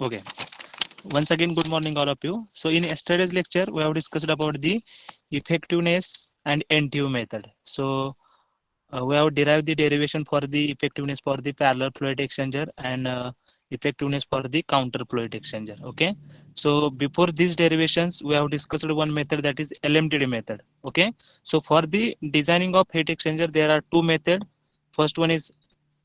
Okay. Once again, good morning, all of you. So, in yesterday's lecture, we have discussed about the effectiveness and NTU method. So, we have derived the derivation for the effectiveness for the parallel fluid exchanger and effectiveness for the counter fluid exchanger. Okay. So, before these derivations, we have discussed one method, that is LMTD method. Okay. So, for the designing of heat exchanger, there are two methods. First one is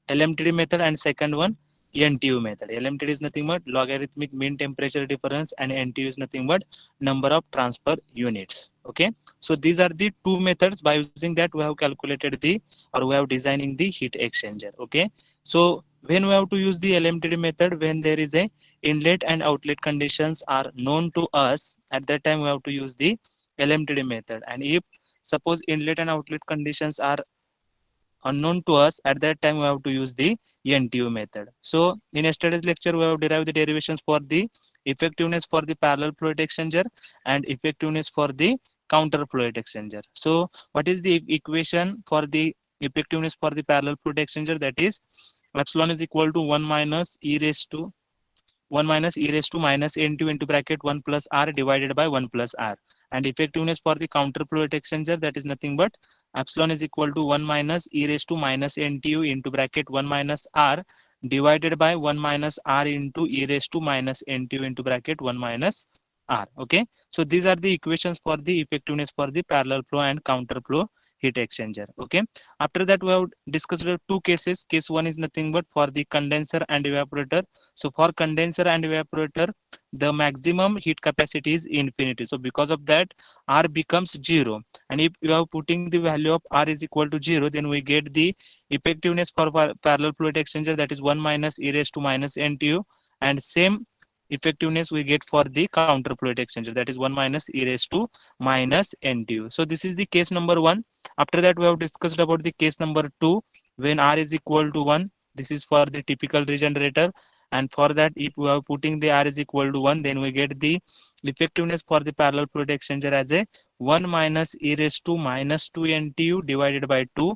LMTD method and second one NTU method. LMTD is nothing but logarithmic mean temperature difference and NTU is nothing but number of transfer units. Okay. So these are the two methods. By using that we have calculated the, or we have designing the heat exchanger. Okay. So when we have to use the LMTD method, when there is a inlet and outlet conditions are known to us, at that time we have to use the LMTD method. And if suppose inlet and outlet conditions are unknown to us, at that time we have to use the NTU method. So in yesterday's lecture we have derived the derivations for the effectiveness for the parallel fluid exchanger and effectiveness for the counter fluid exchanger. So what is the equation for the effectiveness for the parallel fluid exchanger? That is epsilon is equal to 1 minus e raised to 1 minus e raised to minus n2 into bracket 1 plus r divided by 1 plus r. And effectiveness for the counter fluid exchanger, that is nothing but epsilon is equal to 1 minus e raised to minus n2 into bracket 1 minus r divided by 1 minus r into e raised to minus n2 into bracket 1 minus r. Okay. So these are the equations for the effectiveness for the parallel flow and counter flow heat exchanger. Okay. After that we have discussed two cases. Case one is nothing but for the condenser and evaporator. So for condenser and evaporator, the maximum heat capacity is infinity. So because of that, R becomes 0. And if you are putting the value of R is equal to 0, then we get the effectiveness for parallel fluid exchanger, that is 1 minus e raised to minus NTU. And same effectiveness we get for the counter fluid exchanger, that is 1 minus e raised to minus NTU. So this is the case number 1. After that, we have discussed about the case number 2, when R is equal to 1. This is for the typical regenerator. And for that, if we are putting the R is equal to 1, then we get the effectiveness for the parallel fluid exchanger as a 1 minus e raised to minus 2 NTU divided by 2.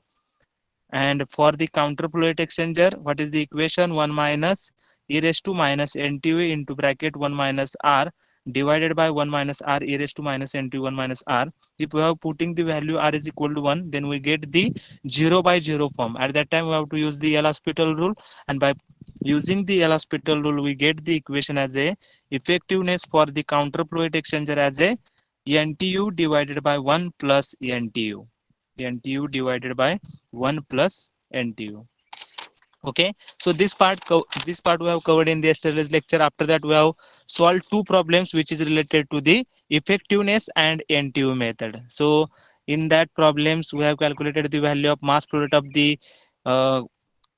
And for the counter fluid exchanger, what is the equation? 1 minus e raised to minus NTU into bracket 1 minus R divided by 1 minus R e raised to minus NTU 1 minus R. If we have putting the value R is equal to 1, then we get the 0 by 0 form. At that time, we have to use the L'Hospital rule, and by using the L'Hospital rule, we get the equation as a effectiveness for the counter fluid exchanger as a NTU divided by 1 plus NTU. NTU divided by 1 plus NTU. Okay, so this part we have covered in the yesterday's lecture. After that, we have solved two problems which is related to the effectiveness and NTU method. So in that problems, we have calculated the value of mass flow rate of the uh,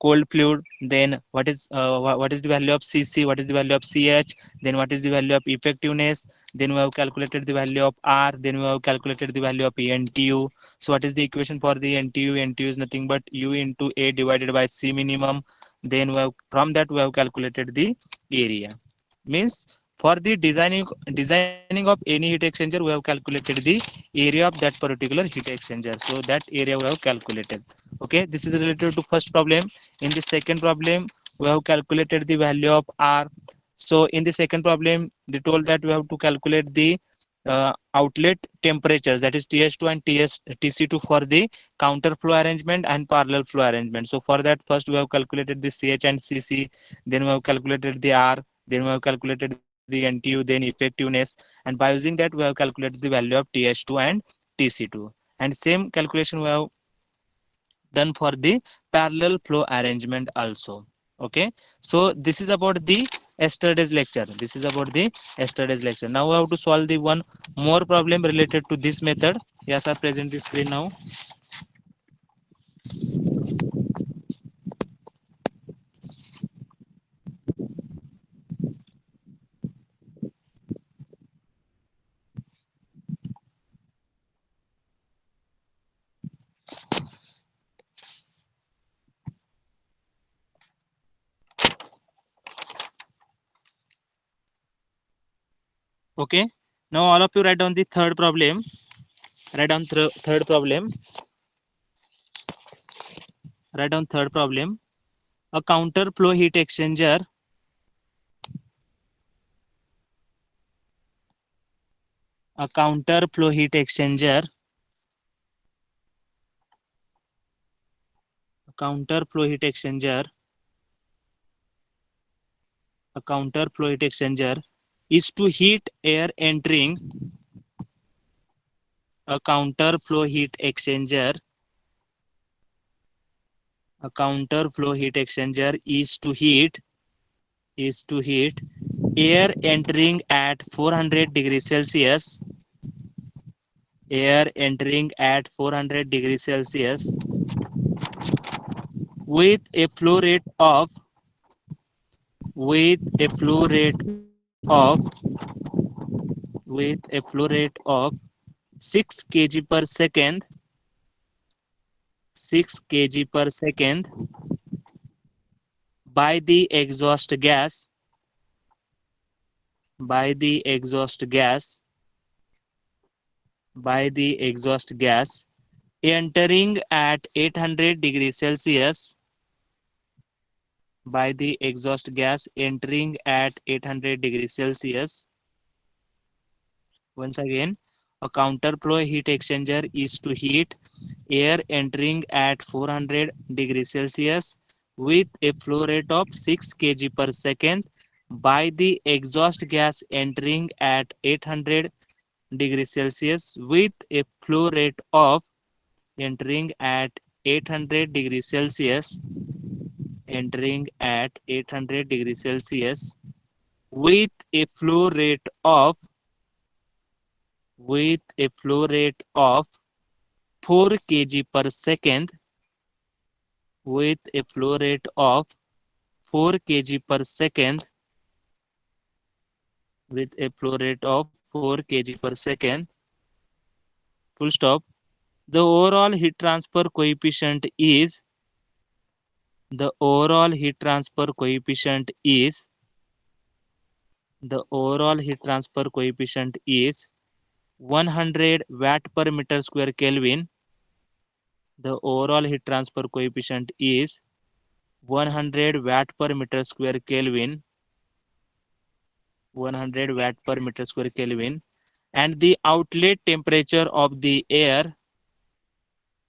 cold fluid. Then what is the value of Cc, what is the value of Ch, then what is the value of effectiveness, then we have calculated the value of R, then we have calculated the value of NTU. So what is the equation for the NTU? NTU is nothing but U into A divided by C minimum. Then we have, from that we have calculated the area. Means for the designing of any heat exchanger, we have calculated the area of that particular heat exchanger. So that area we have calculated. Okay, this is related to first problem. In the second problem, we have calculated the value of R. So in the second problem, they told that we have to calculate the outlet temperatures, that is TS2 and TC2 for the counter flow arrangement and parallel flow arrangement. So for that, first we have calculated the CH and CC, then we have calculated the R, then we have calculated the NTU, then effectiveness, and by using that we have calculated the value of TH2 and TC2. And same calculation we have done for the parallel flow arrangement also. Okay, so this is about the yesterday's lecture. This is about the yesterday's lecture. Now we have to solve the one more problem related to this method. Yes, I present the screen now. Okay, now all of you write down the third problem. Write down third problem. Write down third problem. A counter flow heat exchanger A counter flow heat exchanger. A counter flow heat exchanger. A counter flow heat exchanger is to heat air entering. A counter flow heat exchanger. A counter flow heat exchanger is to heat air entering at 400 degrees Celsius. Air entering at 400 degrees Celsius with a flow rate of with a flow rate of with a flow rate of 6 kg per second 6 kg per second by the exhaust gas by the exhaust gas by the exhaust gas entering at 800 degrees Celsius by the exhaust gas entering at 800 degrees Celsius. Once again, a counterflow heat exchanger is to heat air entering at 400 degrees Celsius with a flow rate of 6 kg per second by the exhaust gas entering at 800 degrees Celsius with a flow rate of entering at 800 degrees Celsius entering at 800 degrees Celsius with a flow rate of 4 kg per second with a flow rate of 4 kg per second with a flow rate of 4 kg per second. Full stop. The overall heat transfer coefficient is the overall heat transfer coefficient is the overall heat transfer coefficient is 100 watt per meter square Kelvin. The overall heat transfer coefficient is 100 watt per meter square Kelvin. 100 watt per meter square Kelvin, and the outlet temperature of the air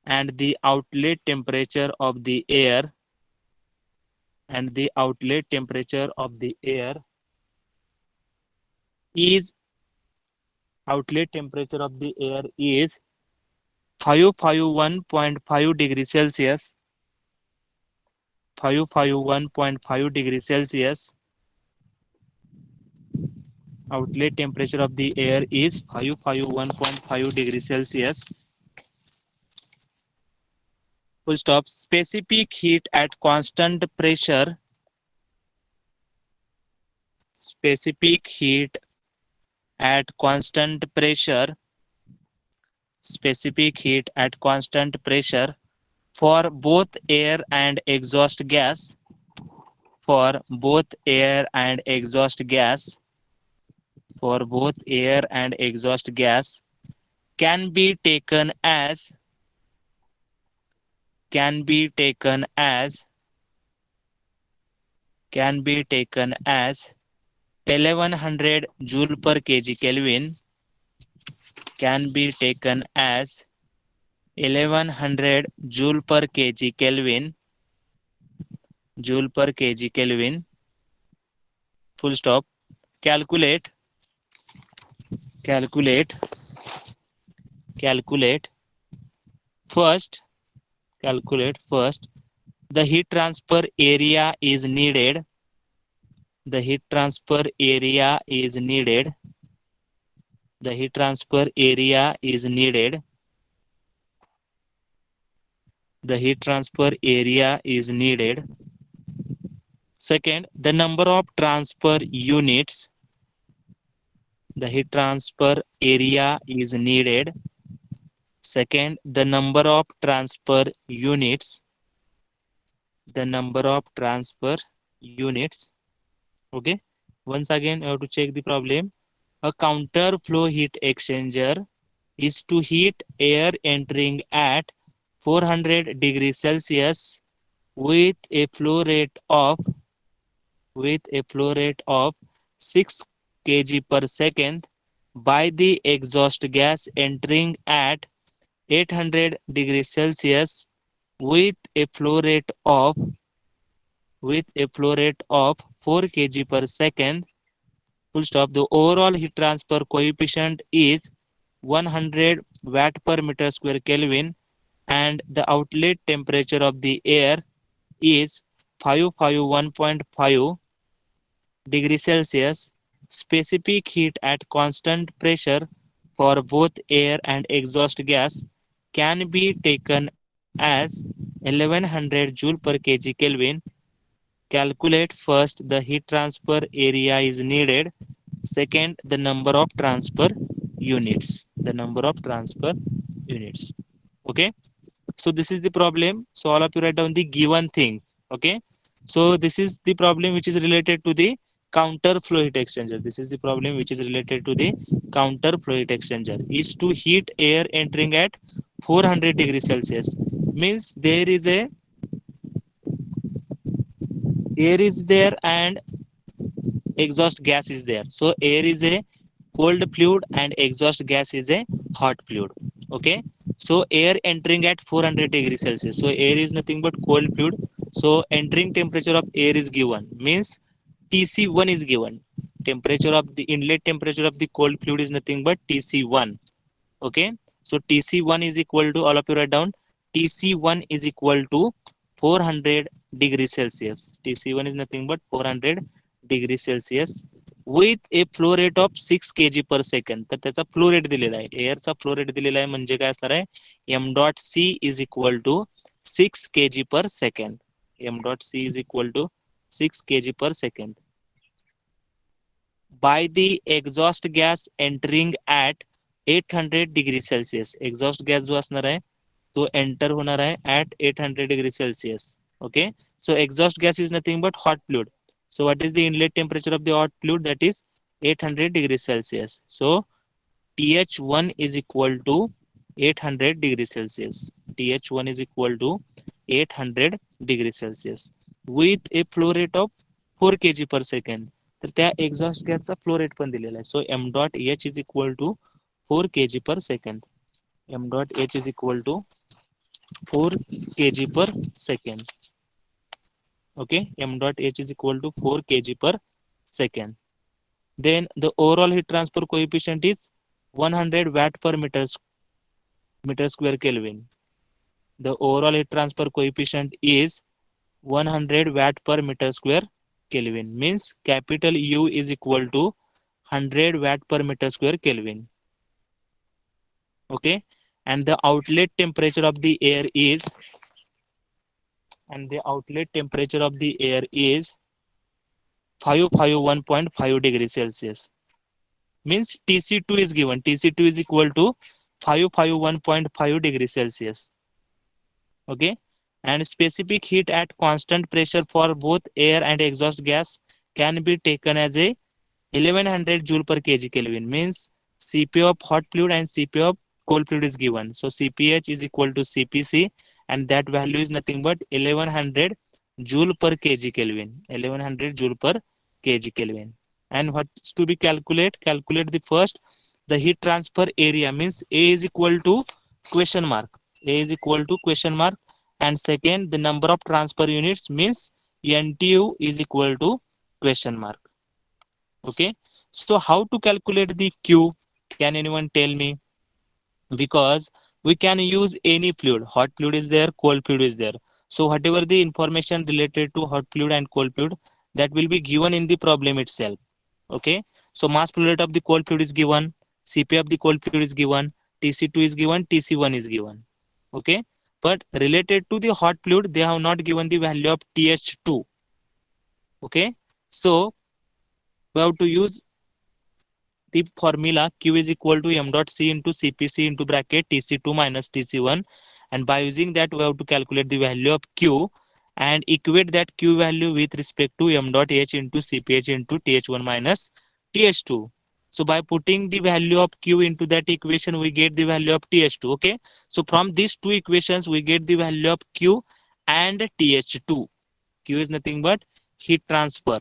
and the outlet temperature of the air and the outlet temperature of the air is outlet temperature of the air is 551.5 degrees Celsius. 551.5 degrees Celsius. Outlet temperature of the air is 551.5 degrees Celsius. Full stop. Specific heat at constant pressure. Specific heat at constant pressure. Specific heat at constant pressure for both air and exhaust gas. For both air and exhaust gas. For both air and exhaust gas can be taken as can be taken as can be taken as 1100 joule per kg Kelvin can be taken as 1100 joule per kg Kelvin joule per kg Kelvin. Full stop. Calculate calculate calculate first calculate first the heat transfer area is needed. The heat transfer area is needed. The heat transfer area is needed. The heat transfer area is needed. Second, the number of transfer units. The heat transfer area is needed. Second, the number of transfer units. The number of transfer units. Okay. Once again, you have to check the problem. A counter flow heat exchanger is to heat air entering at 400 degrees Celsius with a flow rate of 6 kg per second by the exhaust gas entering at 800 degrees Celsius with a flow rate of 4 kg per second. Full stop. The overall heat transfer coefficient is 100 watt per meter square Kelvin, and the outlet temperature of the air is 551.5 degrees Celsius. Specific heat at constant pressure for both air and exhaust gas can be taken as 1100 joule per kg Kelvin. Calculate first the heat transfer area is needed. Second, the number of transfer units. The number of transfer units. Okay. So this is the problem. So all of you write down the given things. Okay. So this is the problem which is related to the counter flow heat exchanger. This is the problem which is related to the counter flow heat exchanger. Is to heat air entering at 400 degrees Celsius. Means there is a air is there and exhaust gas is there. So air is a cold fluid and exhaust gas is a hot fluid. Okay. So air entering at 400 degrees Celsius. So air is nothing but cold fluid. So entering temperature of air is given. Means TC1 is given. Temperature of the inlet temperature of the cold fluid is nothing but TC1. Okay. So TC1 is equal to, all of you write down, TC1 is equal to 400 degrees Celsius. TC1 is nothing but 400 degrees Celsius with a flow rate of 6 kg per second. तर त्याचा flow rate दिलेला आहे, एअरचा flow rate दिलेला आहे, म्हणजे काय असणार आहे, m dot c is equal to 6 kg per second. m dot c is equal to 6 kg per second by the exhaust gas entering at 800 degree Celsius. Exhaust gas जो असणार आहे तो एंटर होणार आहे at 800 degree Celsius. Okay, so exhaust gas is nothing but hot fluid. So what is the inlet temperature of the hot fluid? That is 800 degrees Celsius. So TH1 is equal to 800 degrees Celsius. TH1 is equal to 800 degrees Celsius with a flow rate of 4 kg per second. तर त्या exhaust गॅसचा flow rate पण दिलेला आहे. So M dot H is equal to 4 kg per second. m dot h is equal to 4 kg per second. Okay, m dot h is equal to 4 kg per second. Then the overall heat transfer coefficient is 100 watt per meter square Kelvin. The overall heat transfer coefficient is 100 watt per meter square Kelvin. Means capital U is equal to 100 watt per meter square Kelvin. Okay, and the outlet temperature of the air is 551.5 degrees Celsius. Means TC2 is given. TC2 is equal to 551.5 degrees Celsius. Okay, and specific heat at constant pressure for both air and exhaust gas can be taken as a 1100 joule per kg Kelvin. Means Cp of hot fluid and Cp of cold fluid is given. So Cph is equal to Cpc, and that value is nothing but 1100 joule per kg Kelvin. 1100 joule per kg Kelvin. And what's to be calculate? Calculate the first, the heat transfer area. Means A is equal to question mark. A is equal to question mark. And second, the number of transfer units, means NTU is equal to question mark. Okay, so how to calculate the Q? Can anyone tell me? Because we can use any fluid. Hot fluid is there, cold fluid is there. So whatever the information related to hot fluid and cold fluid, that will be given in the problem itself. Okay, so mass flow rate of the cold fluid is given, Cp of the cold fluid is given, TC2 is given, TC1 is given. Okay, but related to the hot fluid, they have not given the value of TH2. Okay, so we have to use the formula Q is equal to m dot C into Cpc into bracket Tc2 minus Tc1, and by using that we have to calculate the value of Q and equate that Q value with respect to m dot H into Cph into Th1 minus Th2. So by putting the value of Q into that equation, we get the value of Th2. Okay, so from these two equations we get the value of Q and Th2. Q is nothing but heat transfer.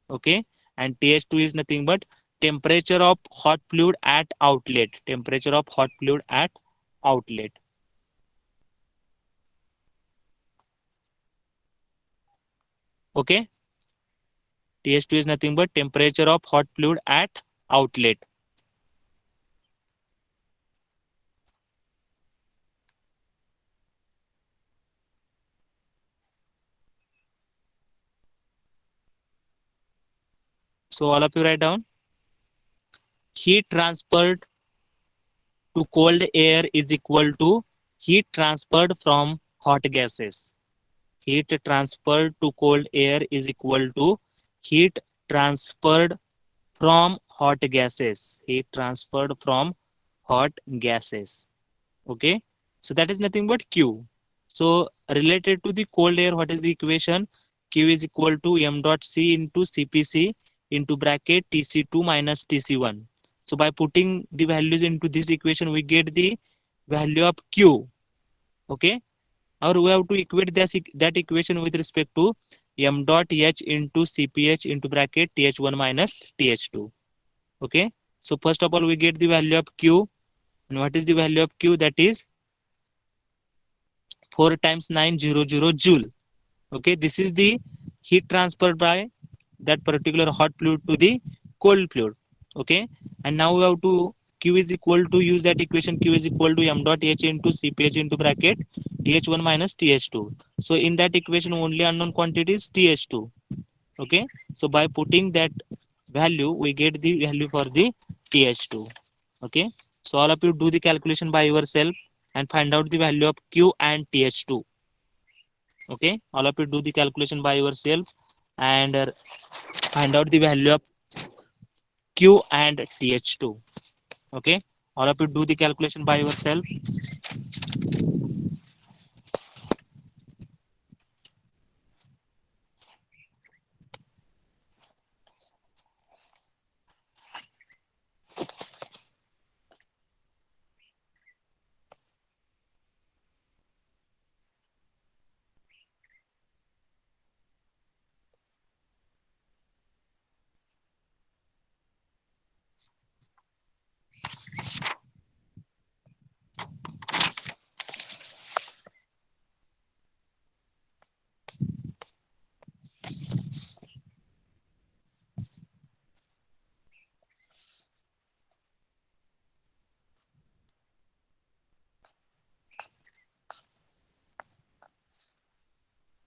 Okay, and Th2 is nothing but temperature of hot fluid at outlet. Temperature of hot fluid at outlet. Okay. TH2 is nothing but temperature of hot fluid at outlet. So all of you write down. Heat transferred to cold air is equal to heat transferred from hot gases. Heat transferred to cold air is equal to heat transferred from hot gases. Heat transferred from hot gases. Okay. So that is nothing but Q. So related to the cold air, what is the equation? Q is equal to m dot C into CPC into bracket TC2 minus TC1. So by putting the values into this equation, we get the value of Q. Okay. Or we have to equate that equation with respect to m dot H into CPH into bracket TH1 minus TH2. Okay. So first of all, we get the value of Q. And what is the value of Q? That is 4 times 900 joule. Okay, this is the heat transferred by that particular hot fluid to the cold fluid. Okay, and now we have to Q is equal to use that equation. Q is equal to m dot H into CPH into bracket TH1 minus TH2. So in that equation, only unknown quantity is TH2. Okay, so by putting that value, we get the value for the TH2. Okay, so all of you do the calculation by yourself and find out the value of Q and TH2. Okay, all of you do the calculation by yourself and find out the value of Q and TH2. Okay, all of you do the calculation by yourself.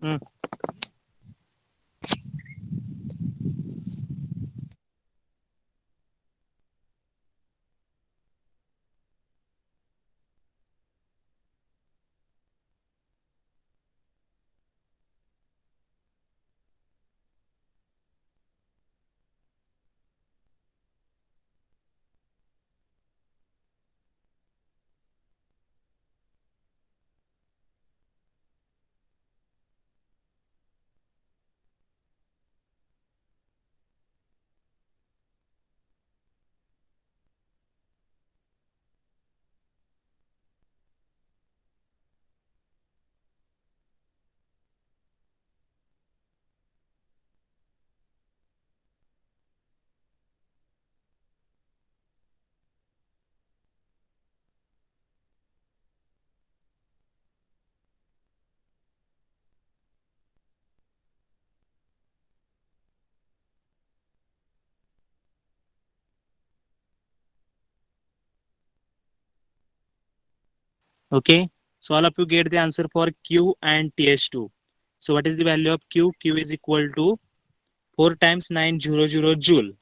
Mm. Okay, so all of you get the answer for Q and TH2. So what is the value of Q? Q is equal to 4 times 900 joule.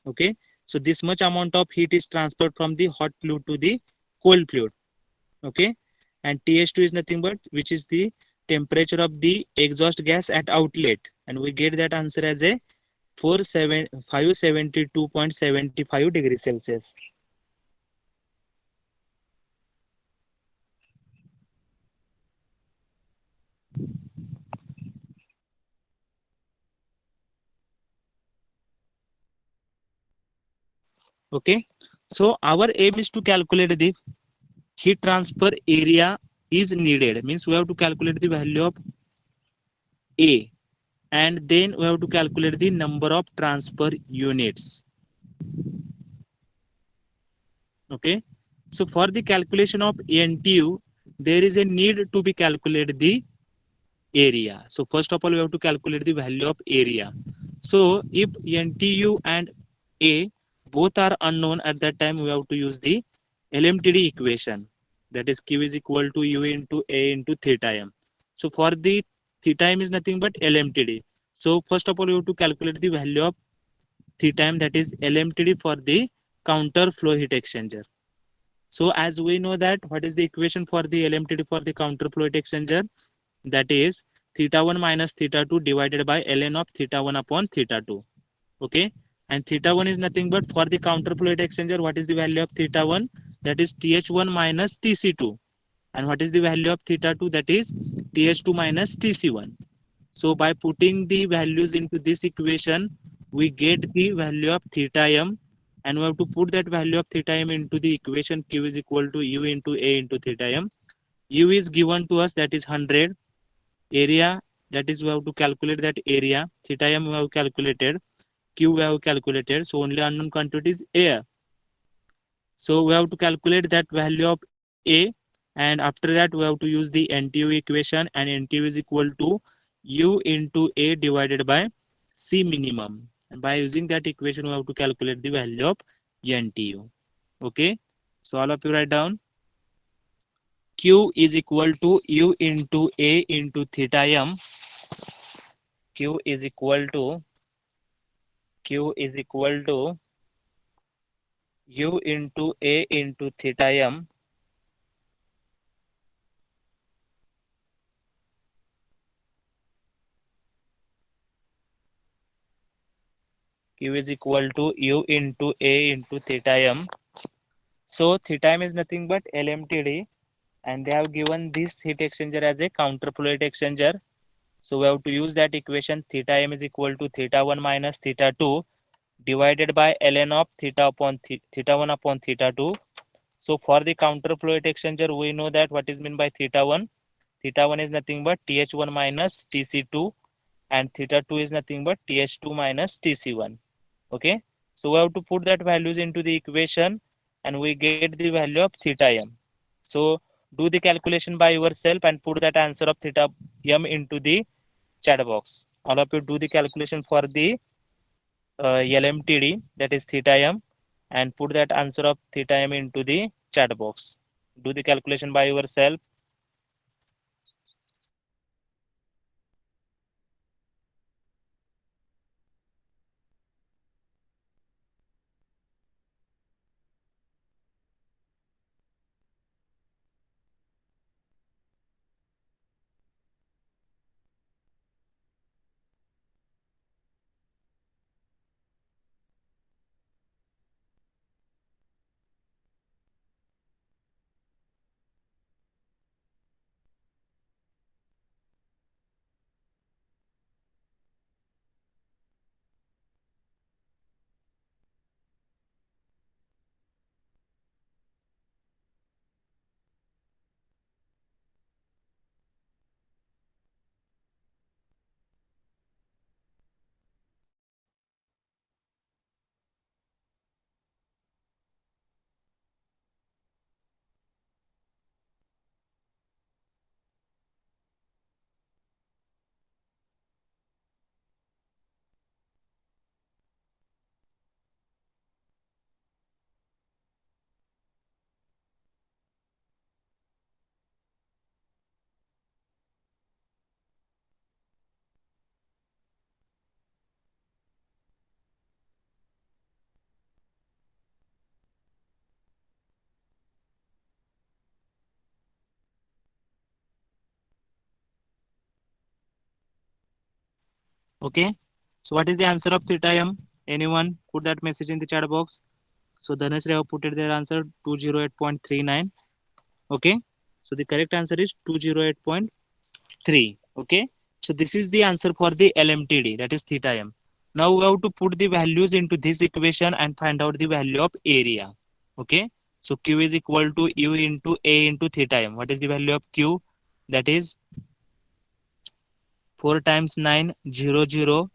Okay, so this much amount of heat is transferred from the hot fluid to the cold fluid. Okay, and TH2 is nothing but which is the temperature of the exhaust gas at outlet, and we get that answer as a 572.75 degrees Celsius. Okay, so our aim is to calculate the heat transfer area is needed, means we have to calculate the value of A, and then we have to calculate the number of transfer units. Okay. So for the calculation of NTU, there is a need to be calculate the area. So first of all, we have to calculate the value of area. So if NTU and A both are unknown at that time, we have to use the LMTD equation. That is Q is equal to U into A into theta M. So for the theta M is nothing but LMTD. So first of all, we have to calculate the value of theta M, that is LMTD for the counter flow heat exchanger. So as we know that what is the equation for the LMTD for the counter flow heat exchanger? That is theta 1 minus theta 2 divided by ln of theta 1 upon theta 2. Okay. And theta 1 is nothing but for the counter flow heat exchanger. What is the value of theta 1? That is TH1 minus TC2. And what is the value of theta 2? That is TH2 minus TC1. So by putting the values into this equation, we get the value of theta m, and we have to put that value of theta m into the equation. Q is equal to U into A into theta m. U is given to us, that is 100. Area, that is we have to calculate that area. Theta m we have calculated. Q we have calculated. So only unknown quantity is A. So we have to calculate that value of A, and after that we have to use the NTU equation, and NTU is equal to U into A divided by C minimum. And by using that equation, we have to calculate the value of NTU. Okay. So all of you write down. Q is equal to U into A into theta M. Q is equal to U into A into theta M. Q is equal to U into A into theta M. So theta M is nothing but LMTD, and they have given this heat exchanger as a counter flow heat exchanger. So we have to use that equation. Theta M is equal to theta 1 minus theta 2 divided by ln of theta upon theta 1 upon theta 2. So for the counter flow heat exchanger, we know that what is meant by theta 1. Theta 1 is nothing but TH1 minus TC2, and theta 2 is nothing but TH2 minus TC1. Okay. So we have to put that values into the equation, and we get the value of theta m. So do the calculation by yourself and put that answer of theta m into the chat box. All of you do the calculation for the LMTD, that is theta m, and put that answer of theta m into the chat box. Do the calculation by yourself. Okay. So what is the answer of theta m? Anyone put that message in the chat box. So Dhanesh have put it their answer 208.39. Okay. So the correct answer is 208.3. Okay. So this is the answer for the LMTD, that is theta m. Now we have to put the values into this equation and find out the value of area. Okay. So Q is equal to U into A into theta m. What is the value of Q? That is 4 times 9, 0, 0.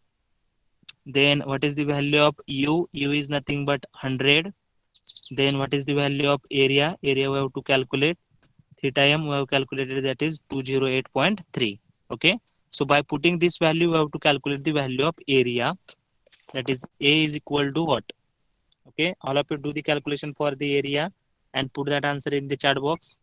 Then what is the value of U? U is nothing but 100. Then what is the value of area? Area we have to calculate. Theta m we have calculated, that is 208.3. Okay. So by putting this value, we have to calculate the value of area. That is A is equal to what? Okay. All of you do the calculation for the area and put that answer in the chat box.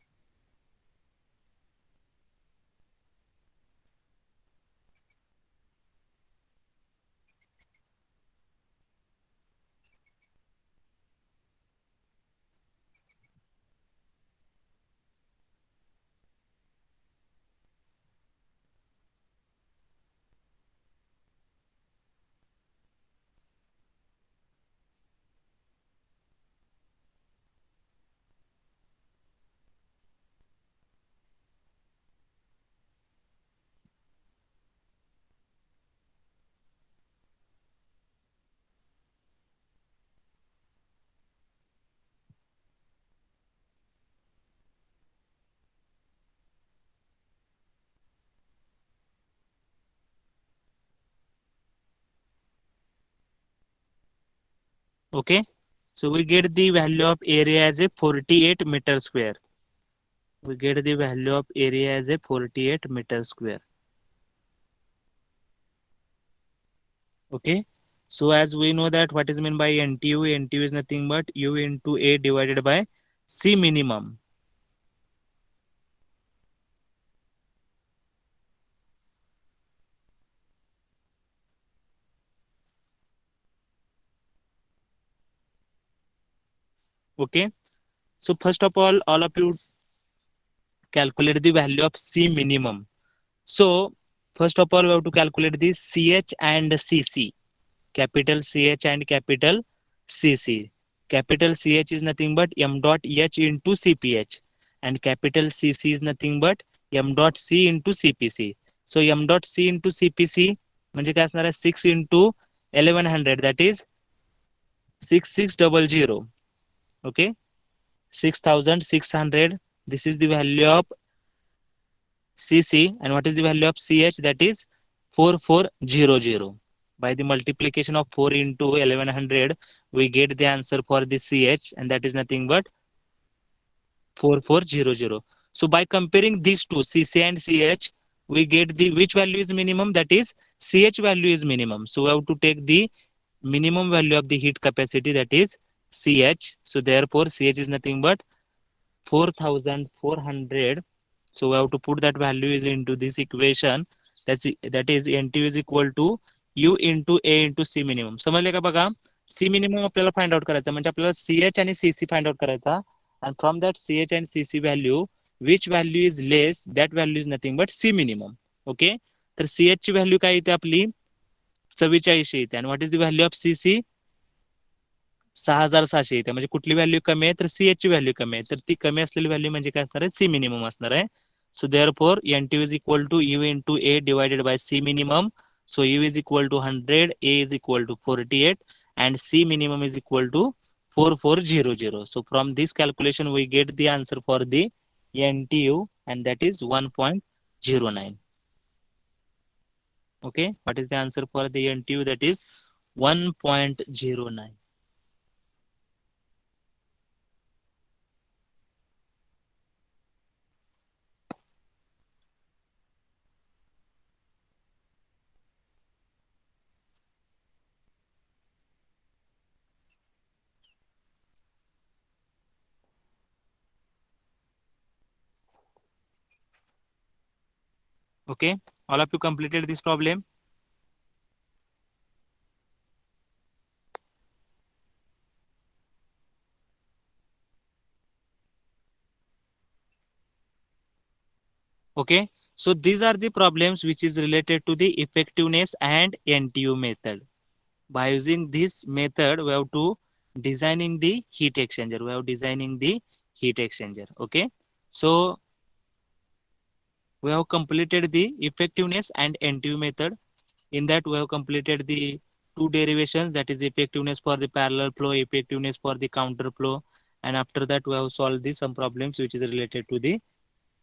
Okay. So we get the value of area as a 48 meter square. We get the value of area as a 48 meter square. Okay. So as we know that what is meant by NTU, NTU is nothing but U into A divided by C minimum. Okay. So first of all of you calculate the value of C minimum. So first of all, we have to calculate the CH and CC. Capital CH and capital CC. Capital CH is nothing but M dot H into CPH, and capital CC is nothing but M dot C into CPC. So M dot C into CPC म्हणजे काय असणार आहे 6 into 1100, that is 6600. Okay, 6600. This is the value of CC, and what is the value of CH? That is 4400. By the multiplication of 4 into 1100, we get the answer for the CH, and that is nothing but 4400. So by comparing these two, CC and CH, we get the which value is minimum? That is CH value is minimum. So we have to take the minimum value of the heat capacity, that is CH. So therefore CH is nothing but 4400. So we have to put that value is into this equation. That is NTU is equal to U into A into C minimum. समजले का बघा? C minimum आपल्याला find out करायचा, म्हणजे आपल्याला CH आणि CC find out करायचा. And from that CH and CC value, which value is less, that value is nothing but C minimum. Okay. तर CH ची व्हॅल्यू काय येते आपली 44 येते. आणि what is the value of CC? 6600 येते. म्हणजे कुठली व्हॅल्यू कमी आहे? तर CH ची व्हॅल्यू कमी आहे. तर ती कमी असलेली व्हॅल्यू म्हणजे काय असणार आहे? C मिनिमम असणार आहे. So therefore NTU is equal to U into A divided by C minimum. So U is equal to 100, A is equal to 48, and C minimum is equal to 4400. So from this calculation we get the answer for the NTU, and that is 1.09. Okay, what is the answer for the NTU? That is 1.09. Okay, all of you completed this problem. Okay, so these are the problems which is related to the effectiveness and NTU method. By using this method, we have to designing the heat exchanger. We have designing the heat exchanger. Okay, so we have completed the effectiveness and NTU method. In that, we have completed the two derivations, that is effectiveness for the parallel flow, effectiveness for the counter flow, and after that we have solved the some problems which is related to the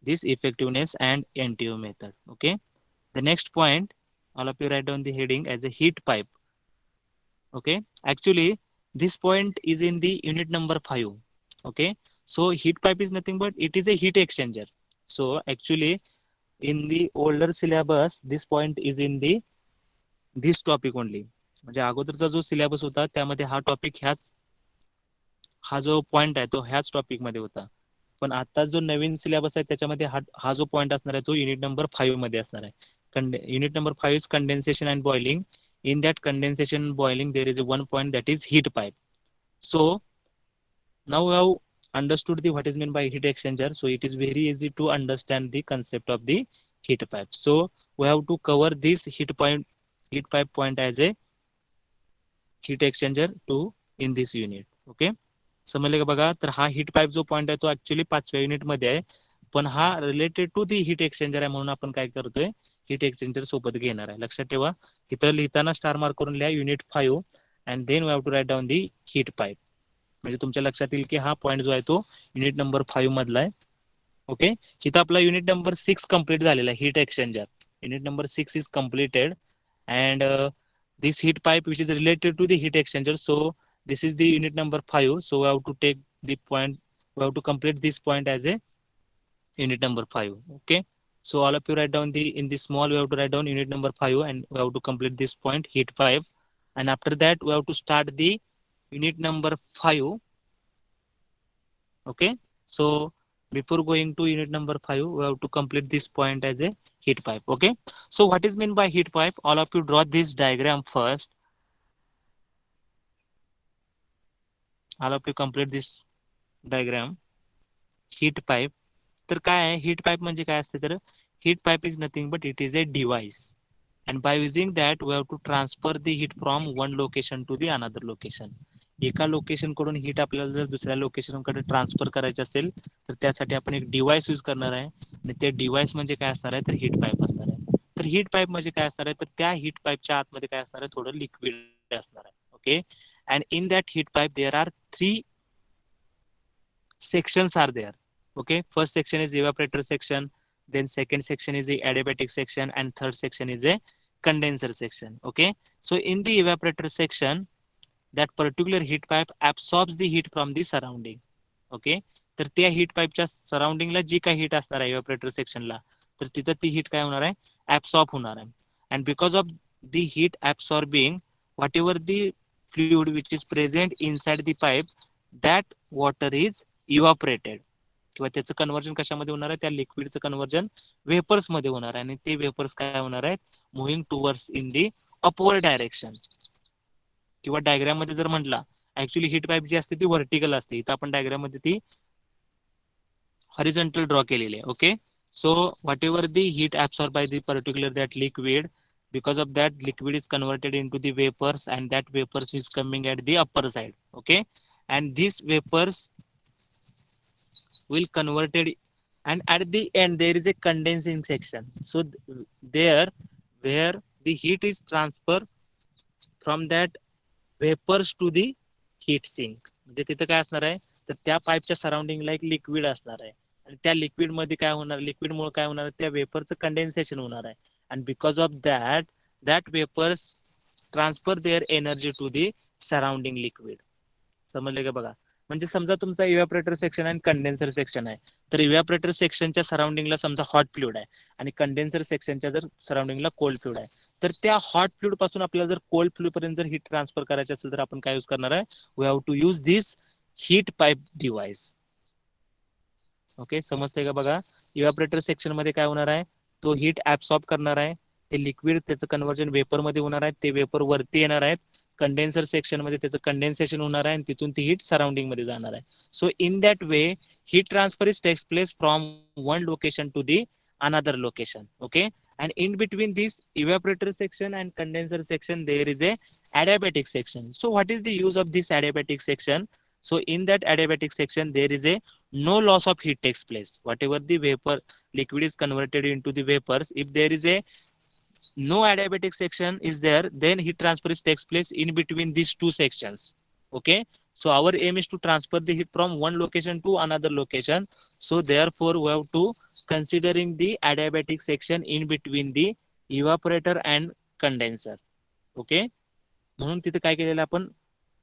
this effectiveness and NTU method. Okay. The next point, all of you write down the heading as a heat pipe. Okay, actually this point is in the unit number 5. Okay, so heat pipe is nothing but it is a heat exchanger. So actually in the older syllabus this point is in the this topic only. म्हणजे अगोदरचा जो syllabus होता त्यामध्ये हा topic हा जो point आहे तो ह्याच टॉपिक मध्ये होता. पण आता जो नवीन सिलेबस आहे त्याच्यामध्ये हा जो पॉइंट असणार आहे तो युनिट नंबर 5 मध्ये असणार आहे. Unit number 5 is condensation and boiling. In that condensation boiling there is a one point that is heat pipe. So now we have understood the what is meant by heat exchanger. So it is very easy to understand the concept of the heat pipe. So we have to cover this heat pipe point as a heat exchanger to in this unit. Okay, समजले का बघा. तर हा heat pipe जो point आहे तो actually 5व्या unit मध्ये आहे, पण हा related to the heat exchanger आहे म्हणून आपण काय करतोय हीट एक्सचेंजर सोबत घेणार आहे. लक्षात ठेवा, इथं लिहिताना स्टार मार्क करून लिहा unit 5 and then we have to write down the heat pipe. म्हणजे तुमच्या लक्षात येईल की हा पॉइंट जो आहे तो युनिट नंबर 5 मधला आहे. ओके, इथं आपला युनिट नंबर 6 कंप्लीट झालेला आहे heat exchanger. Unit number 6 is completed and this heat pipe which is related to the heat exchanger. So this is the unit number 5. So we have to take the point, we have to complete this point as a unit number 5. Okay, so all of you write down the in the small we have to write down unit number 5 and we have to complete this point heat pipe. And after that we have to start the unit number 5. Okay, so before going to unit number 5 we have to complete this point as a heat pipe. Okay, so what is meant by heat pipe? All of you draw this diagram first. All of you complete this diagram. Heat pipe. तर काय आहे heat pipe म्हणजे काय असते तर heat pipe is nothing but it is a device and by using that we have to transfer the heat from one location to the another location. एका location कडून हीट आपल्याला जर दुसऱ्या लोकेशन कडे ट्रान्सफर करायचे असेल तर त्यासाठी आपण एक डिव्हाइस यूज करणार आहे आणि ते डिव्हाइस म्हणजे काय असणार आहे तर हीट पाईप असणार आहे. तर हीट पाईप म्हणजे काय असणार आहे तर त्या हीट पाईपच्या आतमध्ये काय असणार आहे थोडं लिक्विड असणार आहे. Okay, and in that heat pipe there are 3 sections are there. Okay, first section is evaporator section, then second section is the adiabatic section, and third section is a condenser section. Okay, so in the evaporator section that particular heat pipe absorbs the heat from the surrounding. Okay, तर त्या heat पाईपच्या सराउंडिंगला जी काही heat असणार आहे इव्हॅपोरेटर सेक्शनला तर तिथं ती heat काय होणार आहे ऍब्सॉर्ब होणार आहे. And because of the heat absorbing whatever the fluid which is present inside the pipe that water is evaporated किंवा त्याचं कन्व्हर्जन कशामध्ये होणार आहे त्या लिक्विडचं कन्व्हर्जन वेपर्स मध्ये होणार आहे आणि ते वेपर्स काय होणार आहेत moving towards in the upward direction. किंवा डायग्राम मध्ये जर म्हटला ऍक्च्युअली हीट पाईप जी असते ती व्हर्टिकल असते, इथं आपण डायग्राम मध्ये ती हॉरिझॉन्टल ड्रॉ केलेली आहे. Okay, so whatever the heat absorbed by the particular that liquid, because of that liquid is converted into the vapors and that vapors is coming at the upper side. Okay, and these vapors will converted and at the end there is a condensing section. So there where the heat is transferred from that vapors to the heat sink. म्हणजे तिथं काय असणार आहे तर त्या पाईपच्या सराउंडिंगला एक liquid असणार आहे आणि त्या लिक्विड मध्ये काय होणार लिक्विड मुळे काय होणार त्या वेपरचं कंडेन्सेशन होणार आहे आणि because of that that vapours transfer their energy to the surrounding liquid. समजले का बघा. म्हणजे समजा तुमचा इव्हॅपोरेटर सेक्शन आणि कंडेन्सर सेक्शन आहे तर इव्हॅपोरेटर सेक्शनच्या सराउंडिंगला समजा हॉट फ्लुइड आहे आणि कंडेन्सर सेक्शनच्या जर सराउंडिंगला कोल्ड फ्लुइड आहे तर त्या हॉट फ्लुइड पासून आपल्याला जर कोल्ड फ्लुइड पर्यंत जर हीट ट्रान्सफर करायची असेल तर आपण काय यूज करणार आहे we have to use this heat pipe device. Okay, समजतंय का बघा. इव्हॅपोरेटर सेक्शन मध्ये काय होणार आहे तो हीट ऍब्सॉर्ब करणार आहे, ते लिक्विड त्याचं कन्व्हर्जन वेपर मध्ये होणार आहे, ते वेपर वरती येणार आहेत. कंडेन्सर सेक्शन मध्ये त्याचं कंडेन्सेशन होणार आहे आणि तिथून ती हीट सराउंडिंग मध्ये जाणार आहे. So in that way heat transfer is takes place from one location to the another location. Okay, and in between this evaporator section and condenser section there is a adiabatic section. So what is the use of this adiabatic section? So in that adiabatic section there is a no loss of heat takes place. Whatever the vapor liquid is converted into the vapors, if there is a no adiabatic section is there then heat transfer is takes place in between these two sections. Okay, so our aim is to transfer the heat from one location to another location. So therefore we have to considering the adiabatic section in between the evaporator and condenser. Okay, म्हणून तिथे काय केलेलं आपण,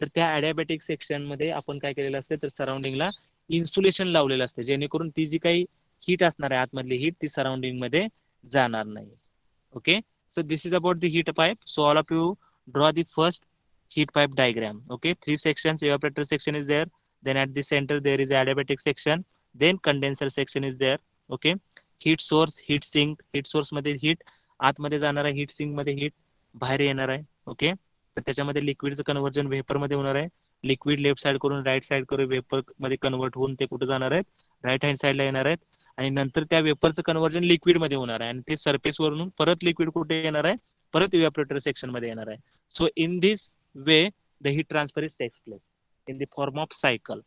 तर त्या adiabatic section मध्ये आपण काय केलेलं असते, तर सराउंडिंगला इन्सुलेशन लावलेलं असते, जेणेकरून ती जी काही हीट असणार आहे आतमधली हीट ती सराउंडिंग मध्ये जाणार नाही. Okay, so this is about the heat pipe. So all of you draw the first heat pipe diagram. Okay, three sections, evaporator section is there, then at the center there is adiabatic section, then condenser section is there. Okay, heat source, heat sink, heat source मध्ये heat आतमध्ये जाणार आहे, heat sink मध्ये heat बाहेर येणार आहे. Okay, तर त्याच्यामध्ये लिक्विडचं कन्व्हर्जन व्हेपर मध्ये होणार आहे. लिक्विड लेफ्ट साइड करून राईट साइड करून वेपर मध्ये कन्वर्ट होऊन ते कुठे जाणार आहेत, राईट हँड साइडला येणार आहेत. आणि नंतर त्या वेपरचं कन्व्हर्जन लिक्विड मध्ये होणार आहे आणि ते सरफेस वरून परत लिक्विड कुठे येणार आहे, परत इव्हॅपोरेटर सेक्शन मध्ये येणार आहे. So in this way the heat transfer is takes place in the form of cycle.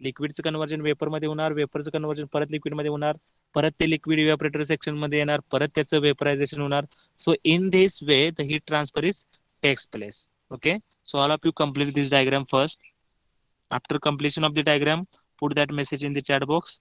लिक्विडचं कन्व्हर्जन वेपर मध्ये होणार, वेपरचं कन्व्हर्जन परत लिक्विड मध्ये होणार, परत ते लिक्विड इव्हॅपोरेटर सेक्शन मध्ये येणार, परत त्याचं वेपरायझेशन होणार. So in this way the heat transfer is takes place. Okay, so all of you complete this diagram first. After completion of the diagram, put that message in the chat box.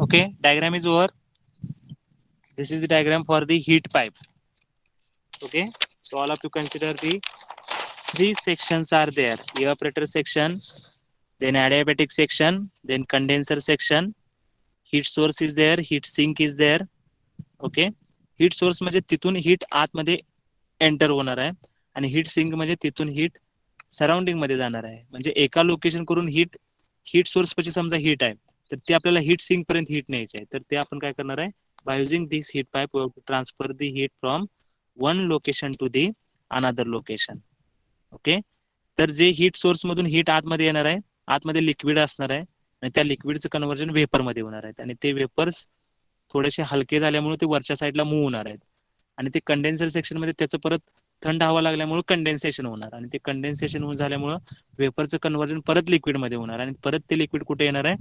Okay, diagram is over. This is the diagram for the heat pipe. Okay, so all of you consider the three sections are there: evaporator section, then adiabatic section, then condenser section. Heat source is there, heat sink is there. Okay, heat source म्हणजे तिथून heat आतमध्ये enter होणार आहे आणि heat sink म्हणजे तिथून heat surrounding मध्ये जाणार आहे. म्हणजे एका लोकेशन करून हीट हीट सोर्स पाशी समजा हीट आहे, तर ते आपल्याला हीट सिंक पर्यंत हीट न्यायची आहे. तर ते आपण काय करणार आहे, by using this heat pipe transfer the heat from one location to the another location. Okay, तर जे हीट सोर्स मधून हीट आतमध्ये येणार आहे, आतमध्ये लिक्विड असणार आहे आणि त्या लिक्विडचं कन्व्हर्जन वेपर मध्ये होणार आहे आणि ते वेपर्स थोडेसे हलके झाल्यामुळे ते वरच्या साईडला मूव्ह होणार आहेत आणि ते कंडेन्सर सेक्शन मध्ये त्याचं परत थंड हवा लागल्यामुळे कंडेन्सेशन होणार आणि ते कंडेन्सेशन झाल्यामुळे वेपरचं कन्व्हर्जन परत लिक्विड मध्ये होणार आणि परत ते लिक्विड कुठे येणार आहे,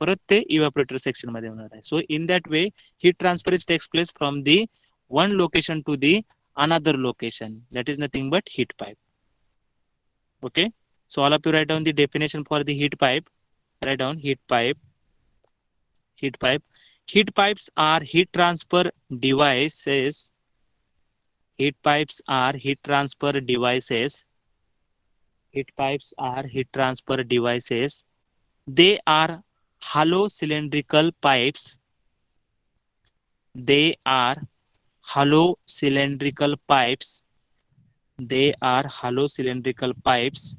परत ते इव्हॅपोरेटर सेक्शन मध्ये होणार आहे. So in that way heat transfer is takes place from the one location to the another location. That is nothing but heat pipe. Okay, so all of you write down the definition for the heat pipe. Write down heat pipe. Heat pipe. Heat pipes are heat transfer devices. Heat pipes are heat transfer devices. Heat pipes are heat transfer devices. They are hollow cylindrical pipes. They are hollow cylindrical pipes. They are hollow cylindrical pipes.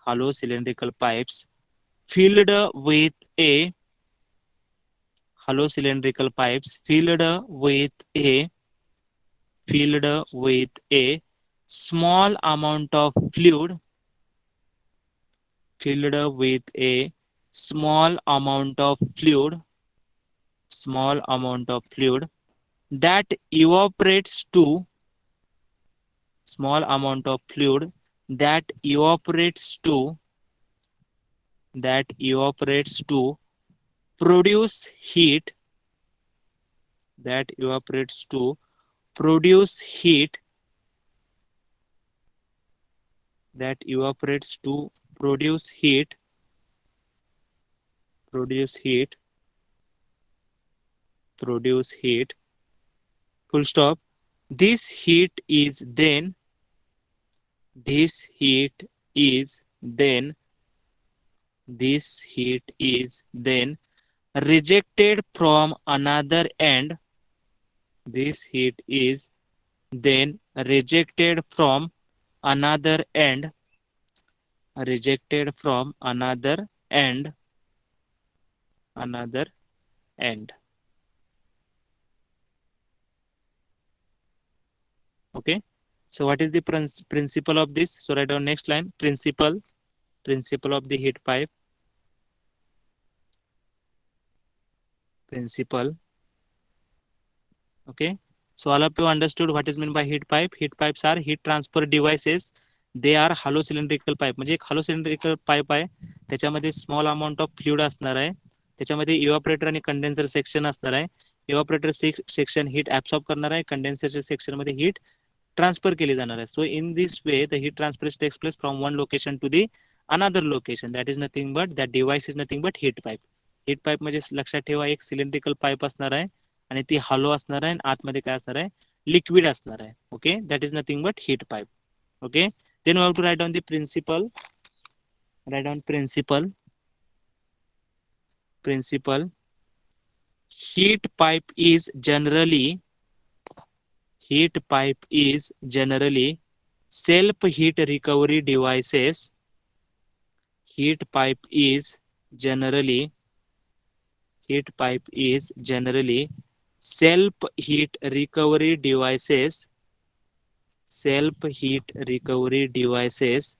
Hollow cylindrical pipes filled with a hollow cylindrical pipes filled with a small amount of fluid filled up with a small amount of fluid, small amount of fluid that evaporates to small amount of fluid that evaporates to produce heat that evaporates to produce heat that evaporates to produce heat produce heat produce heat full stop. This heat is then this heat is then this heat is then rejected from another end. This heat is then rejected from another end rejected from another end. Okay, so what is the principle of this? So write down next line. Principle of the heat pipe. Principle. Okay, so all of you understood what is meant by heat pipe. Heat pipes are heat transfer devices. They are hollow cylindrical pipe. म्हणजे एक hollow cylindrical pipe आहे, त्याच्यामध्ये small amount of fluid असणार आहे, त्याच्यामध्ये इव्हापोरेटर आणि condenser section असणार आहे. इव्हापोरेटर सेक्शन हीट ऍब्सॉर्ब करणार आहे, कंडेन्सरच्या सेक्शन मध्ये हीट ट्रान्सफर केली जाणार आहे. So in this way the heat transfer takes place from one location to the another location. That is nothing but that device is nothing but heat pipe. Heat pipe म्हणजे लक्षात ठेवा एक cylindrical pipe असणार आहे आणि ती hollow असणार आहे आणि आतमध्ये काय असणार आहे, लिक्विड असणार आहे. Okay, that is nothing but heat pipe. Okay, then we have to write down the principle. Write down principle. Principle. Heat pipe is generally self heat recovery devices. Heat pipe is generally self heat recovery devices. Self heat recovery devices.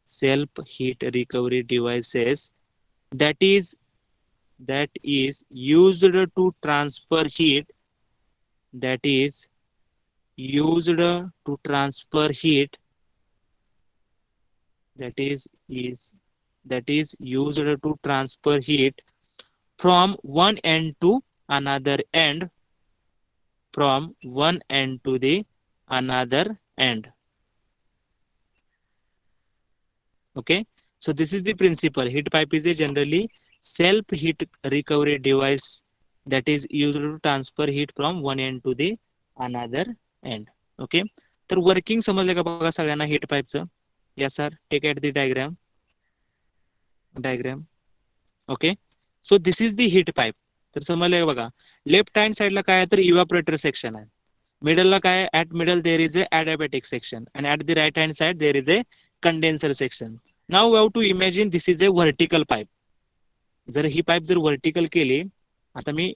Self heat recovery devices that is used to transfer heat. That is used to transfer heat. That is used to transfer heat from one end to another end. From one end to the another end. Okay, so this is the principle. Heat pipe is a generally self heat recovery device that is used to transfer heat from one end to the another end. Okay, तर working समजलं का बघा सगळ्यांना heat पाईपचं? या sir, take at the diagram. Okay, so this is the heat pipe. तर समजलंय बघा, लेफ्ट हँड साइडला काय आहे तर इव्हापोरेटर सेक्शन आहे, मिडलला काय आहे, at middle there is a adiabatic section and at the right hand side there is a condenser section. Now we have to imagine this is a vertical pipe. जर ही पाईप जर व्हर्टिकल केली, आता मी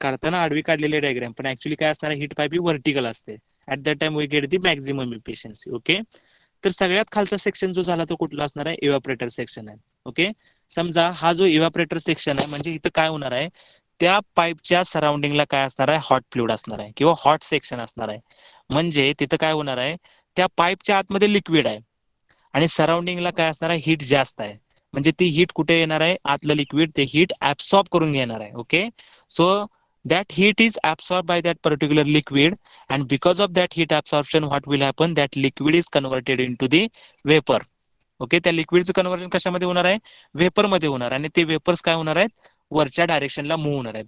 काढताना आडवी काढलेली डायग्राम, पण actually काय असणार, हीट पाईप ही व्हर्टिकल असते. At that time we get the maximum efficiency. Okay, तर सगळ्यात खालचा सेक्शन जो झाला तो कुठला असणार आहे, इव्हापोरेटर सेक्शन आहे. ओके, समजा हा जो इव्हापोरेटर सेक्शन आहे, म्हणजे इथं काय होणार आहे, त्या पाईपच्या सराउंडिंगला काय असणार आहे, हॉट फ्लुइड असणार आहे किंवा हॉट सेक्शन असणार आहे. म्हणजे तिथं काय होणार आहे, त्या पाईपच्या आतमध्ये लिक्विड आहे आणि सराउंडिंगला काय असणार आहे, हीट जास्त आहे. म्हणजे ती हीट कुठे येणार आहे, आतलं लिक्विड ते हीट ऍब्सॉर्ब करून घेणार आहे. Okay, so that heat is absorbed by that particular liquid, and because of that heat absorption what will happen, that liquid is converted into the vapor. Okay, त्या लिक्विडचं conversion कशामध्ये होणार आहे, vapour मध्ये होणार, आणि ते वेपर्स काय होणार आहेत, वरच्या डायरेक्शनला मूव्ह होणार आहेत.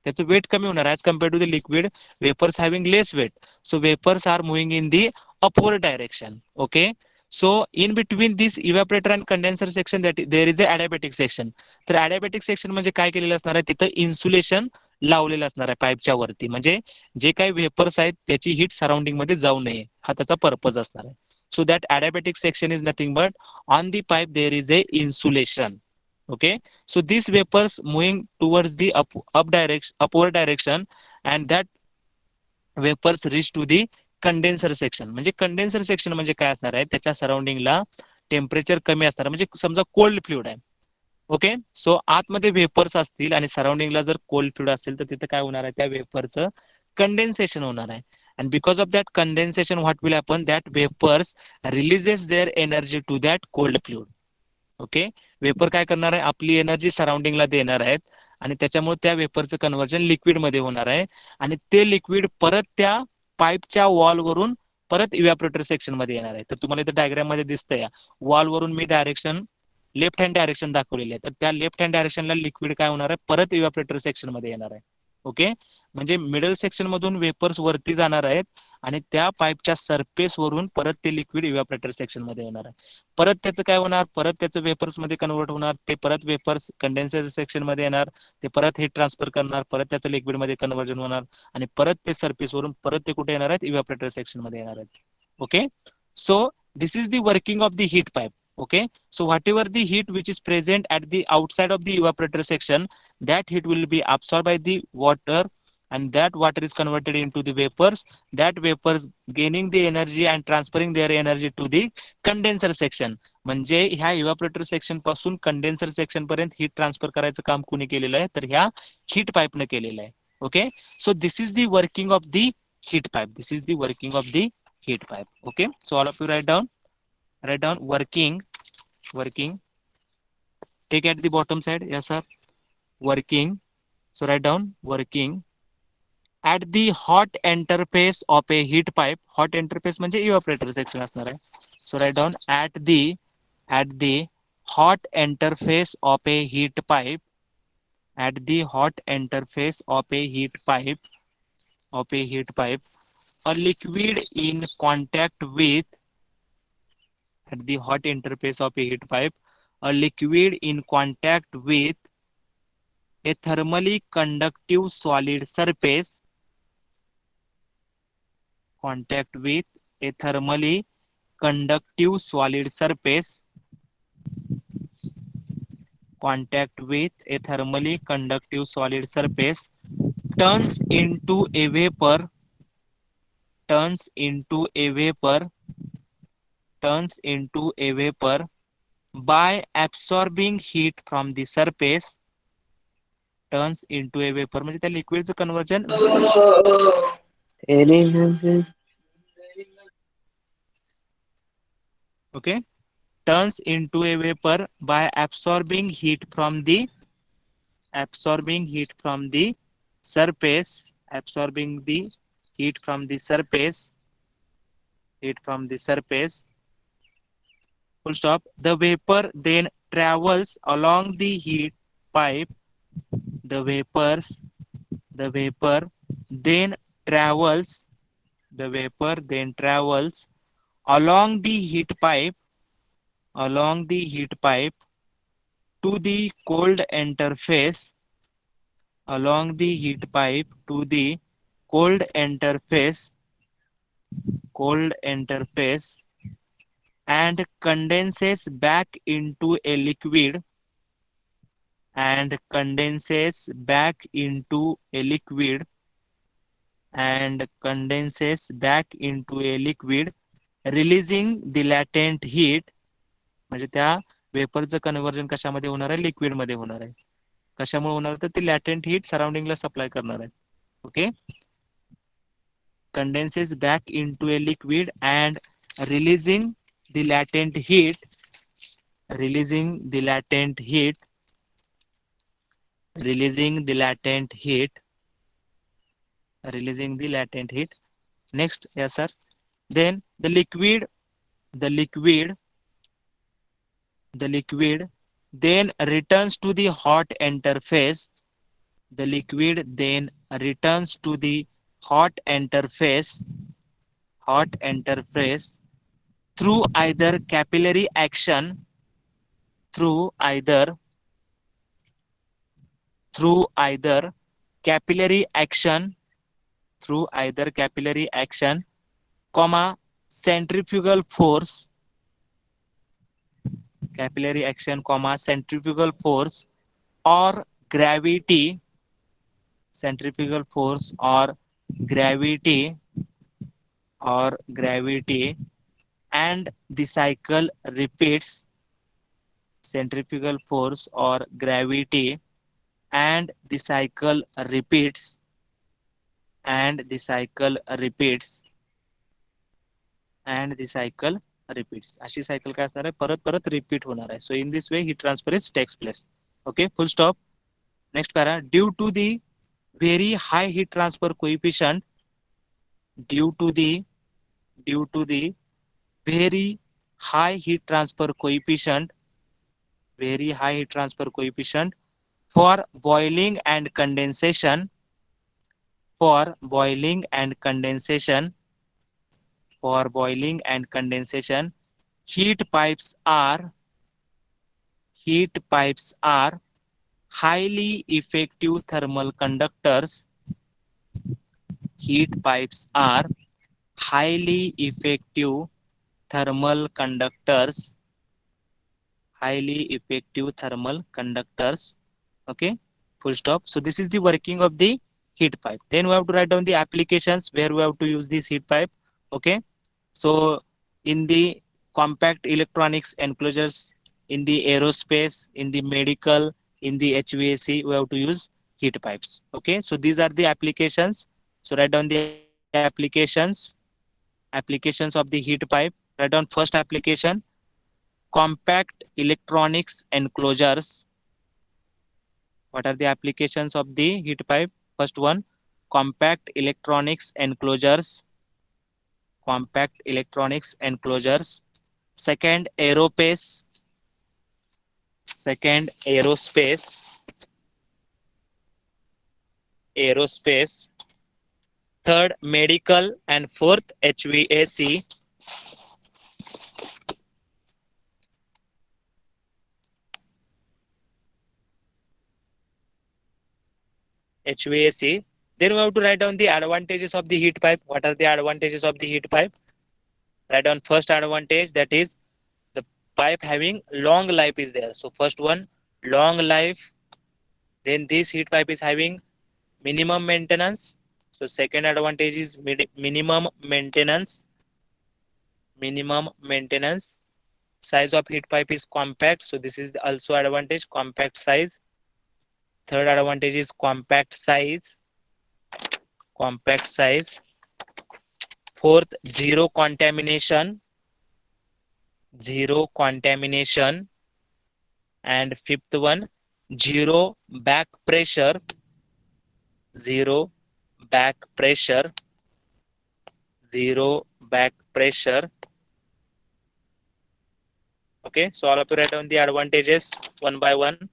त्याचं वेट कमी होणार as compare to the liquid. Vapours having less weight, so vapours are moving in the upward direction. Okay, so in between this evaporator and condenser section that there is a adiabatic section. तर adiabatic section म्हणजे काय केलेलं असणार आहे, तिथं insulation लावलेलं असणार आहे पाईपच्या वरती, म्हणजे जे काही वेपर्स आहेत त्याची हीट सराउंडिंग मध्ये जाऊ नये, हा त्याचा पर्पज असणार आहे. So that adiabatic section is nothing but on the pipe there is a insulation. Okay, so these vapors moving towards the upward direction, and that vapors reach to the condenser section. म्हणजे condenser section म्हणजे काय असणार आहे, त्याच्या सराउंडिंगला temperature कमी असणार, म्हणजे समजा कोल्ड फ्लुइड आहे. ओके, सो आतमध्ये वेपर्स असतील आणि सराउंडिंगला जर कोल्ड फ्लुइड असेल तर तिथे काय होणार आहे, त्या वेपरचं कंडेन्सेशन होणार आहे. And because of that condensation, what will happen? That vapors releases their energy to that cold fluid. Okay, vapour काय करणार आहे, आपली एनर्जी सराउंडिंगला देणार आहेत आणि त्याच्यामुळे त्या वेपरचं कन्व्हर्जन लिक्विड मध्ये होणार आहे आणि ते लिक्विड परत त्या पाईपच्या वॉल वरून परत इव्हॅपोरेटर सेक्शन मध्ये येणार आहे. तर तुम्हाला इथे डायग्राम मध्ये दिसतंय, वॉल वरून मी डायरेक्शन लेफ्ट हँड डायरेक्शन दाखवलेली आहे. तर त्या लेफ्ट हँड डायरेक्शनला लिक्विड काय होणार आहे, परत इव्हॅपोरेटर सेक्शन मध्ये येणार आहे. ओके, म्हणजे मिडल सेक्शन मधून वेपर्स वरती जाणार आहेत आणि त्या पाईपच्या सरफेस वरून परत ते लिक्विड इव्हॅपोरेटर सेक्शन मध्ये येणार आहे. परत त्याचं काय होणार, परत त्याचं वेपर्स मध्ये कन्वर्ट होणार, ते परत वेपर्स कंडेन्सर सेक्शन मध्ये येणार, ते परत हीट ट्रान्सफर करणार, परत त्याचं लिक्विड मध्ये कन्वर्जन होणार आणि परत ते सरफेस वरून परत ते कुठे येणार आहेत, इव्हॅपोरेटर सेक्शन मध्ये येणार आहेत. Okay, so this is the working of the heat pipe. Okay, so whatever the heat which is present at the outside of the evaporator section, that heat will be absorbed by the water and that water is converted into the vapors. That vapors gaining the energy and transferring their energy to the condenser section. म्हणजे ह्या इव्हॅपोरेटर section पासून condenser section पर्यंत heat transfer करायचं काम कुणी केलेलं आहे, तर ह्या हीट पाईपने केलेलं आहे. Okay, so this is the working of the heat pipe. This is the working of the heat pipe. Okay, so all of you write down working, take at the bottom side. Yes sir, working. So write down working at the hot interface of a heat pipe. Hot interface म्हणजे evaporator section असणार आहे. So write down at the hot interface of a heat pipe, at the hot interface of a heat pipe, a liquid in contact with, at the hot interface of a heat pipe, a liquid in contact with a thermally conductive solid surface, contact with a thermally conductive solid surface, contact with a thermally conductive solid surface, turns into a vapor, turns into a vapor, turns into a vapor by absorbing heat from the surface, turns into a vapor म्हणजे त्या लिक्विडचं conversion. Okay, turns into a vapor by absorbing heat from the surface, absorbing the heat from the surface, full stop. The vapor then travels along the heat pipe, the vapor then travels, along the heat pipe, to the cold interface, along the heat pipe to the cold interface, and condenses back into a liquid, and condenses back into a liquid, and condenses back into a liquid, releasing the latent heat. म्हणजे त्या वेपरचं conversion कशामध्ये होणार आहे, liquid मध्ये होणार आहे. कशामुळे होणार, तर ते लॅटेंट हीट सराउंडिंगला सप्लाय करणार आहे. Okay, condenses back into a liquid and releasing the latent heat, releasing the latent heat, releasing the latent heat, releasing the latent heat. Next, yes sir. Then the liquid then returns to the hot interface, the liquid then returns to the hot interface through either capillary action, through either capillary action, comma centrifugal force, capillary action, comma centrifugal force or, centrifugal force or gravity, or gravity, and the cycle repeats. Centrifugal force or gravity, and the cycle repeats, and the cycle repeats, and the cycle repeats. अशी cycle काय असणार आहे, परत परत repeat होणार आहे. So in this way heat transfer is takes place. Okay, full stop. Next para, due to the very high heat transfer coefficient, due to the due to the very high heat transfer coefficient, very high heat transfer coefficient for boiling and condensation, for boiling and condensation, for boiling and condensation, heat pipes are, heat pipes are highly effective thermal conductors, heat pipes are highly effective thermal conductors, highly effective thermal conductors. Okay, full stop. So this is the working of the heat pipe. Then we have to write down the applications where we have to use this heat pipe. Okay, so in the compact electronics enclosures, in the aerospace, in the medical, in the HVAC, we have to use heat pipes. Okay, so these are the applications. So write down the applications, applications of the heat pipe. Write down first application, compact electronics enclosures. What are the applications of the heat pipe? First one, compact electronics enclosures, compact electronics enclosures. Second, aerospace, second, aerospace, aerospace. Third, medical, and fourth, HVAC, HVAC. Then we have to write down the advantages of the heat pipe. What are the advantages of the heat pipe? Write down first advantage, that is the pipe having long life is there. So first one, long life. Then this heat pipe is having minimum maintenance. So second advantage is minimum maintenance, minimum maintenance. Size of heat pipe is compact. So this is also advantage, compact size. Third advantage is compact size, compact size. Fourth, zero contamination, zero contamination. And fifth one, zero back pressure, zero back pressure, zero back pressure. Okay, so all of you write down the advantages one by one.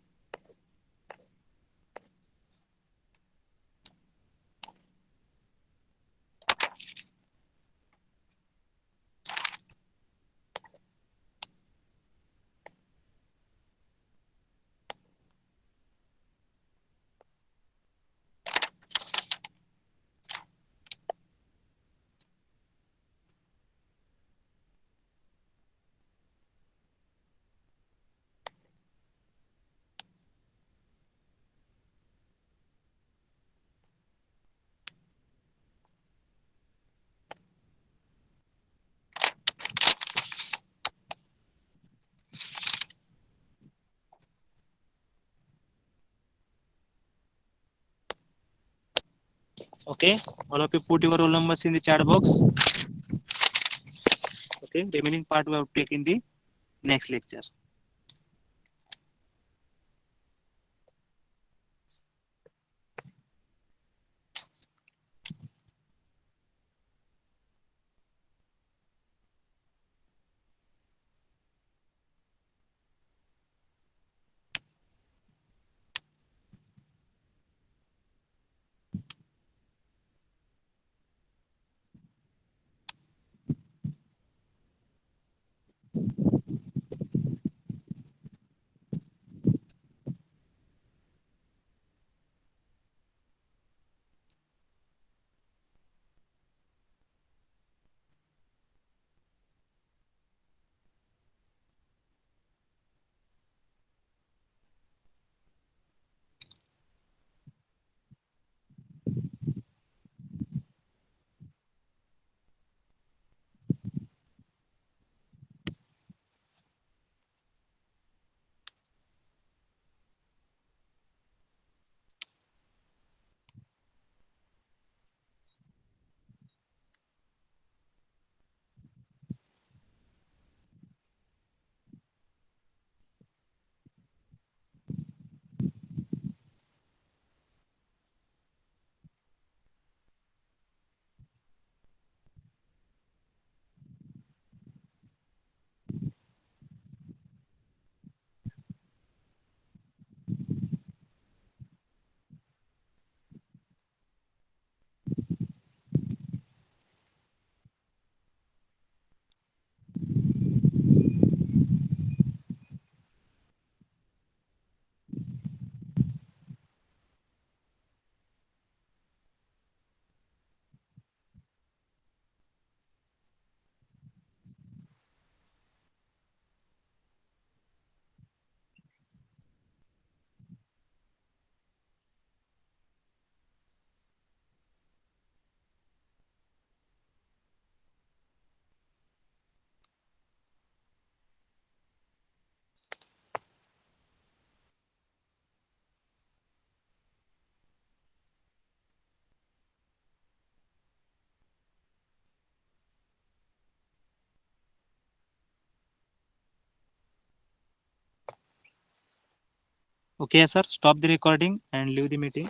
Okay, all of you put your roll numbers in the chat box. Okay, remaining part we have to take in the next lecture. Okay, sir. Stop the recording and leave the meeting.